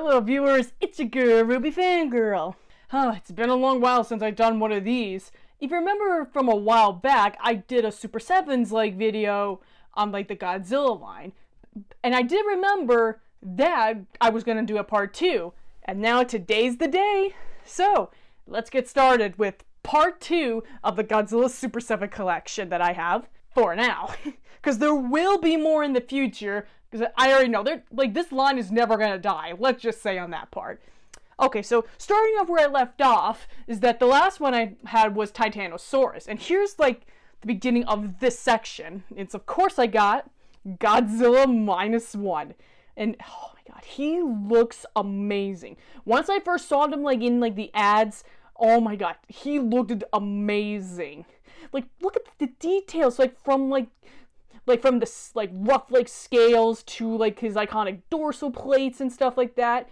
Hello viewers, it's your girl, Ruby Fangirl. It's been a long while since I've done one of these. If you remember from a while back, I did a Super 7's video on the Godzilla line. And I did remember that I was going to do a part 2. And now today's the day. So, let's get started with part 2 of the Godzilla Super 7 collection that I have. For now. Because there will be more in the future. Because I already know, this line is never going to die. Let's just say on that part. Okay, so starting off where I left off, is that the last one I had was Titanosaurus. And here's, the beginning of this section. It's, of course, I got Godzilla -1. And, oh my god, he looks amazing. Once I first saw him, in, the ads, oh my god, he looked amazing. Look at the details, from the, rough, scales to, his iconic dorsal plates and stuff like that.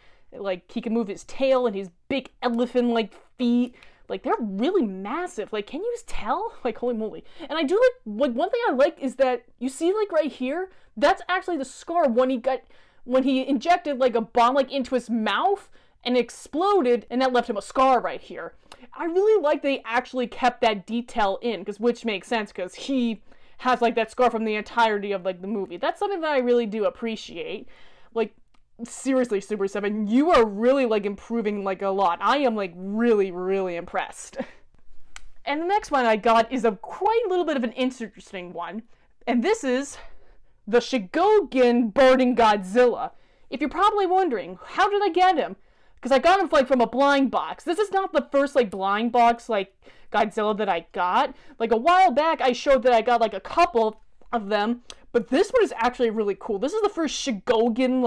He can move his tail and his big elephant-like feet. They're really massive. Can you just tell? Holy moly. And I do one thing I like is that, you see, right here, that's actually the scar when he injected, a bomb, into his mouth, and it exploded, and that left him a scar right here. I really like they actually kept that detail in, which makes sense, because he has, that scar from the entirety of, the movie. That's something that I really do appreciate. Seriously, Super 7, you are really, improving, a lot. I am, really, really impressed. And the next one I got is quite a little bit of an interesting one. And this is the Shigogin Burning Godzilla. If you're probably wondering, how did I get him? Because I got him, from a blind box. This is not the first, blind box, Godzilla that I got. A while back, I showed that I got, a couple of them. But this one is actually really cool. This is the first Shigogin,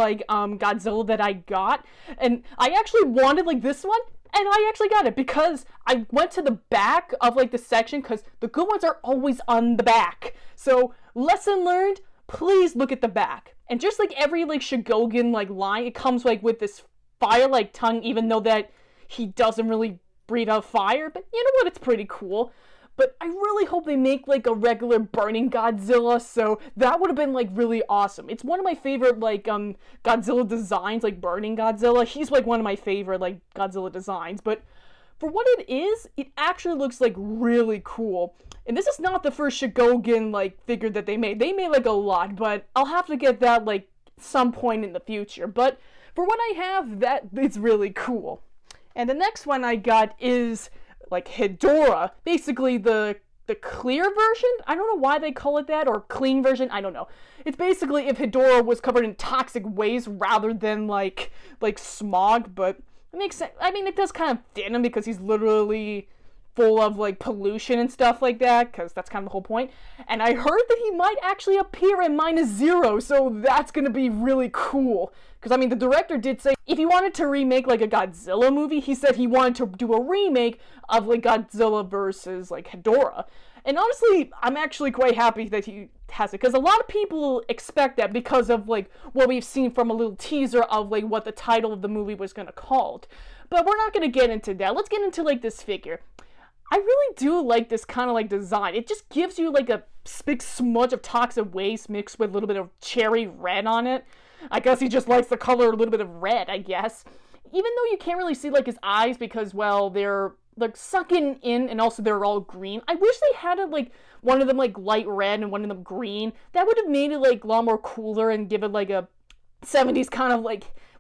Godzilla that I got. And I actually wanted, this one. And I actually got it because I went to the back of, the section. Because the good ones are always on the back. So, lesson learned, please look at the back. And just every, Shigogin, line, it comes, with this fire-like tongue, even though that he doesn't really breathe out fire. But you know what? It's pretty cool. But I really hope they make, a regular burning Godzilla, so that would have been, really awesome. It's one of my favorite, Godzilla designs, burning Godzilla. He's, one of my favorite, Godzilla designs. But for what it is, it actually looks, really cool. And this is not the first Shigogin, figure that they made. They made, a lot, but I'll have to get that, some point in the future. But for what I have, it's really cool. And the next one I got is Hedorah, basically the clear version? I don't know why they call it that, or clean version, I don't know. It's basically if Hedorah was covered in toxic waste rather than smog, but it makes sense. I mean, it does kind of fit him because he's literally full of pollution and stuff like that, because that's kind of the whole point. And I heard that he might actually appear in -0, so that's gonna be really cool. Because, I mean, the director did say if he wanted to remake, a Godzilla movie, he said he wanted to do a remake of, Godzilla versus, Hedorah. And honestly, I'm actually quite happy that he has it. Because a lot of people expect that because of, what we've seen from a little teaser of, what the title of the movie was going to called. But we're not going to get into that. Let's get into, this figure. I really do like this kind of, design. It just gives you, a big smudge of toxic waste mixed with a little bit of cherry red on it. I guess he just likes the color a little bit of red, I guess. Even though you can't really see, his eyes because, well, they're, sunken in and also they're all green. I wish they had it, one of them, light red and one of them green. That would have made it, a lot more cooler and give it, a 70s kind of,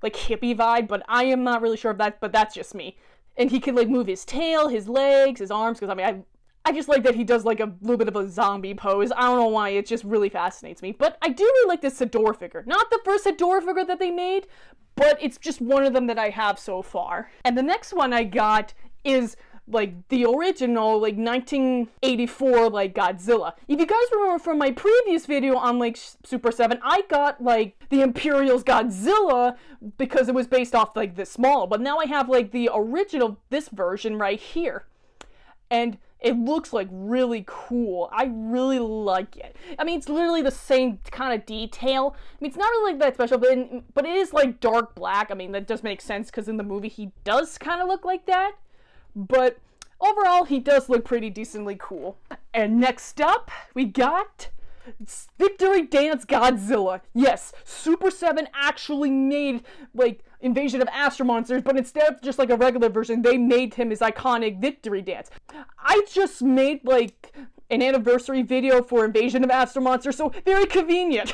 hippie vibe. But I am not really sure of that, but that's just me. And he can, move his tail, his legs, his arms, because, I mean, I just like that he does, a little bit of a zombie pose. I don't know why, it just really fascinates me. But I do really like this Hedorah figure. Not the first Hedorah figure that they made, but it's just one of them that I have so far. And the next one I got is, the original, 1984, Godzilla. If you guys remember from my previous video on, Super 7, I got, the Imperial's Godzilla because it was based off, this model. But now I have, the original, this version right here. And it looks really cool. I really like it. I mean, it's literally the same kind of detail. I mean, it's not really that special, but it is dark black. I mean, that does make sense because in the movie he does kind of look like that. But overall, he does look pretty decently cool. And next up, we got Victory Dance Godzilla. Yes, Super 7 actually made, Invasion of Astro Monsters, but instead of just like a regular version, they made him his iconic victory dance. I just made like an anniversary video for Invasion of Astro Monsters, so very convenient.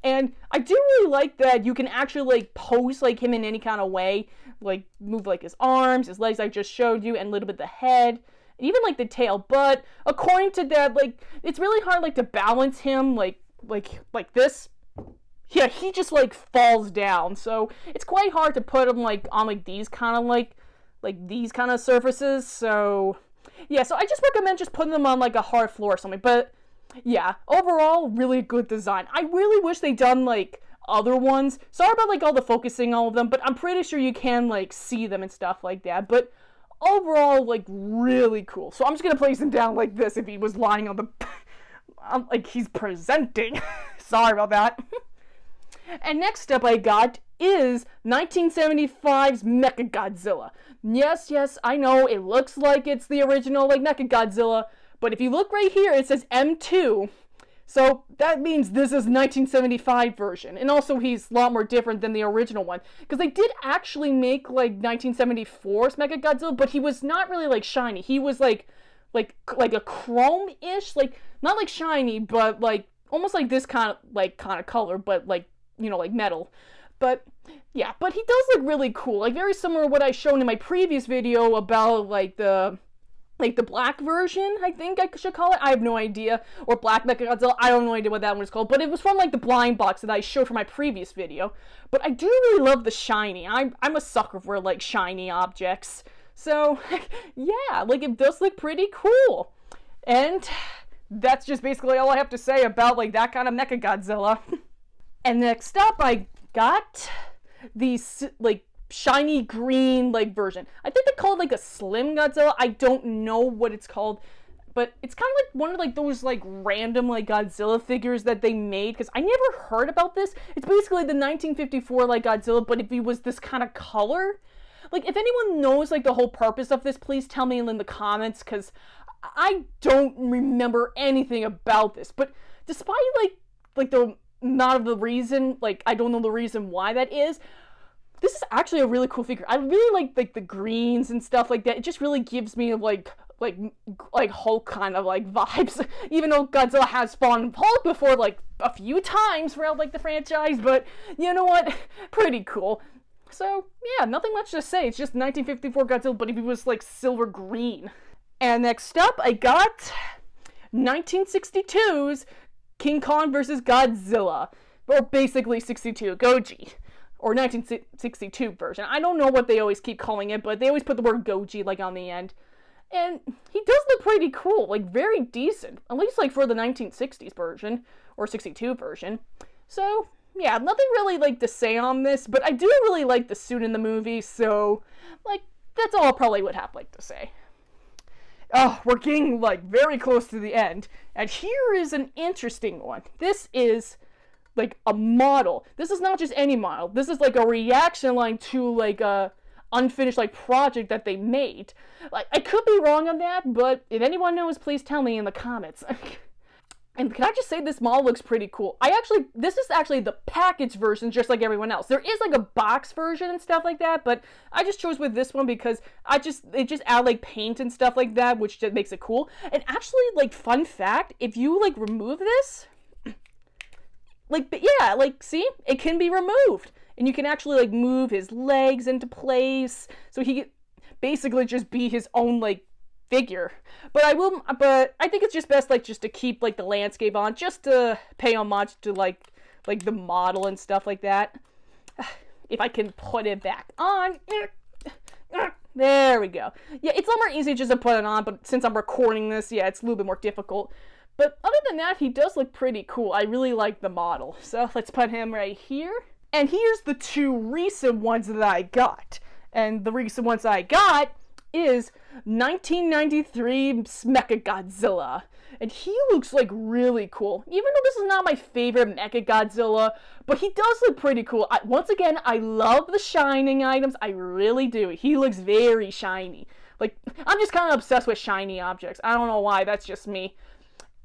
And I do really like that you can actually like pose like him in any kind of way, like move like his arms, his legs I just showed you, and a little bit the head, and even like the tail. But according to that, like it's really hard like to balance him like this. Yeah, he just like falls down, so it's quite hard to put him like on like these kind of like these kind of surfaces. So yeah, so I just recommend just putting them on like a hard floor or something. But yeah, overall, really good design. I really wish they'd done like other ones. Sorry about like all the focusing on all of them, but I'm pretty sure you can like see them and stuff like that. But overall, like really cool. So I'm just gonna place him down like this if he was lying on the like he's presenting. Sorry about that. And next up I got is 1975's Mechagodzilla. Yes, I know it looks like it's the original like Mechagodzilla, but if you look right here, it says M2, so that means this is 1975 version. And also he's a lot more different than the original one, because they did actually make like 1974's Mechagodzilla, but he was not really like shiny. He was like a chrome-ish, like not like shiny, but like almost like this kind of color, but like, you know, like metal. But yeah, but he does look really cool, like very similar to what I showed in my previous video about like the black version, I think I should call it. I have no idea. Or Black Mechagodzilla. I don't know idea what that one is called. But it was from like the blind box that I showed for my previous video. But I do really love the shiny. I'm a sucker for like shiny objects. So yeah, like it does look pretty cool. And that's just basically all I have to say about like that kind of Mechagodzilla. And next up I got the like shiny green like version. I think they call it like a Slim Godzilla. I don't know what it's called, but it's kind of like one of like those like random like Godzilla figures that they made, because I never heard about this. It's basically the 1954 like Godzilla, but if he was this kind of color. Like if anyone knows like the whole purpose of this, please tell me in the comments, because I don't remember anything about this. But despite like the not of the reason, like I don't know the reason why that is, this is actually a really cool figure. I really like the greens and stuff like that. It just really gives me like Hulk kind of like vibes. Even though Godzilla has spawned Hulk before like a few times throughout like the franchise, but you know what? Pretty cool. So yeah, nothing much to say. It's just 1954 Godzilla, but if he was like silver green. And next up, I got 1962's King Kong vs. Godzilla, or basically 62 Goji. Or 1962 version. I don't know what they always keep calling it, but they always put the word Goji like on the end. And he does look pretty cool, like very decent. At least like for the 1960s version, or 62 version. So, yeah, nothing really like to say on this, but I do really like the suit in the movie, so, like, that's all I probably would have like to say. Oh, we're getting like very close to the end. And here is an interesting one. This is like a model. This is not just any model. This is like a reaction line to like a unfinished like project that they made. Like I could be wrong on that, but if anyone knows, please tell me in the comments. And can I just say this model looks pretty cool. This is actually the package version, just like everyone else. There is like a box version and stuff like that, but I just chose with this one because it just add like paint and stuff like that, which just makes it cool. And actually, like fun fact, if you like remove this, see, it can be removed, and you can actually like move his legs into place, so he can basically just be his own like figure. But I think it's just best like just to keep like the landscape on, just to pay homage to like the model and stuff like that. If I can put it back on, there we go. Yeah, it's a lot more easy just to put it on, but since I'm recording this, yeah, it's a little bit more difficult. But other than that, he does look pretty cool. I really like the model. So let's put him right here. And here's the two recent ones that I got. And the recent ones I got is 1993's Mechagodzilla. And he looks like really cool. Even though this is not my favorite Mechagodzilla, but he does look pretty cool. Once again, I love the shining items. I really do. He looks very shiny. Like, I'm just kind of obsessed with shiny objects. I don't know why, that's just me.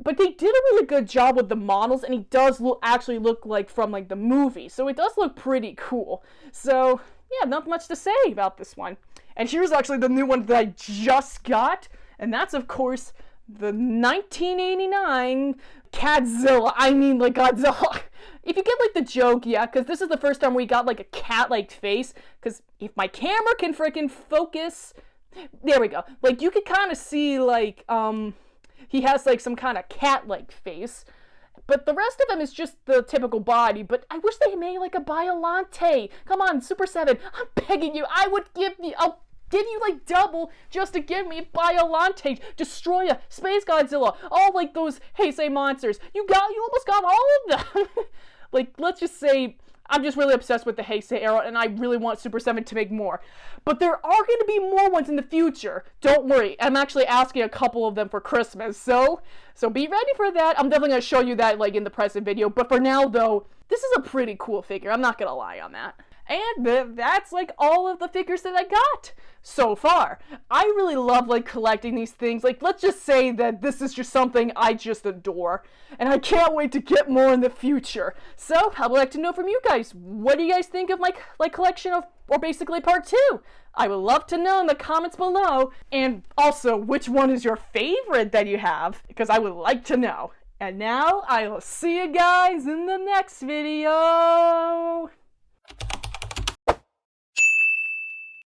But they did a really good job with the models, and he does actually look like from like the movie, so it does look pretty cool. So yeah, not much to say about this one. And here's actually the new one that I just got, and that's of course the 1989 Godzilla. I mean, like, Godzilla. If you get like the joke, yeah, because this is the first time we got like a cat-like face. Because if my camera can freaking focus, there we go. Like, you could kind of see like he has like some kind of cat-like face. But the rest of him is just the typical body. But I wish they made like a Biollante. Come on, Super 7. I'm begging you. I'll give you like double just to give me Biollante, Destroyer, Space Godzilla, all like those Heisei monsters. You almost got all of them. Like, let's just say I'm just really obsessed with the Heisei era, and I really want Super 7 to make more. But there are going to be more ones in the future. Don't worry. I'm actually asking a couple of them for Christmas. So be ready for that. I'm definitely going to show you that like in the present video. But for now, though, this is a pretty cool figure. I'm not going to lie on that. And that's like all of the figures that I got so far. I really love like collecting these things. Like, let's just say that this is just something I just adore, and I can't wait to get more in the future. So I would like to know from you guys, what do you guys think of my collection of, or basically part 2? I would love to know in the comments below. And also, which one is your favorite that you have? Because I would like to know. And now I will see you guys in the next video.